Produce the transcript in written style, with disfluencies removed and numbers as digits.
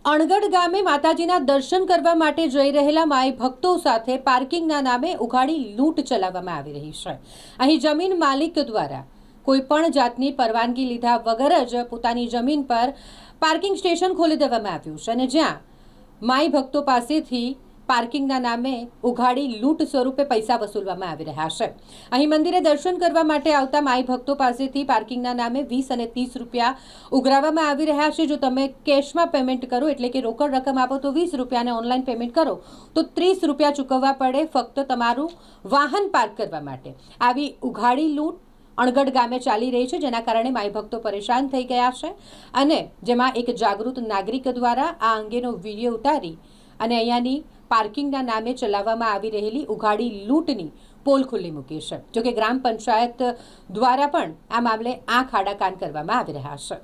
અણગઢ ગામે માતાજીના દર્શન કરવા માટે જઈ રહેલા માઈ ભક્તો સાથે પાર્કિંગના નામે ઉઘાડી લૂંટ ચલાવવામાં આવી રહી છે। અહીં જમીન માલિક દ્વારા કોઈપણ જાતની પરવાનગી લીધા વગર જ પોતાની જમીન પર પાર્કિંગ સ્ટેશન ખોલી દેવામાં આવ્યું છે અને જ્યાં માઈ ભક્તો પાસેથી પાર્કિંગના નામે ઉઘાડી લૂંટ સ્વરૂપે પૈસા વસૂલવામાં આવી રહ્યા છે। અહીં મંદિરે દર્શન કરવા માટે આવતા માઈ ભક્તો પાસેથી પાર્કિંગના નામે 20 અને 30 રૂપિયા ઉઘરાવવામાં આવી રહ્યા છે। જો તમે કેશમાં પેમેન્ટ કરો એટલે કે રોકડ રકમ આપો તો 20 રૂપિયા અને ઓનલાઈન પેમેન્ટ કરો તો 30 રૂપિયા ચૂકવવા પડે ફક્ત તમારું વાહન પાર્ક કરવા માટે। આવી ઉઘાડી લૂંટ અણગઢ ગામે ચાલી રહી છે, જેના કારણે માઈ ભક્તો પરેશાન થઈ ગયા છે અને જેમાં એક જાગૃત નાગરિક દ્વારા આ અંગેનો વિડીયો ઉતારી અને અહીંયાની પાર્કિંગના નામે ચલાવવામાં આવી રહેલી ઉઘાડી લૂંટની પોલ ખુલ્લી મૂકી છે। જોકે ગ્રામ પંચાયત દ્વારા પણ આ મામલે આંખ આડા કાન કરવામાં આવી રહ્યા છે।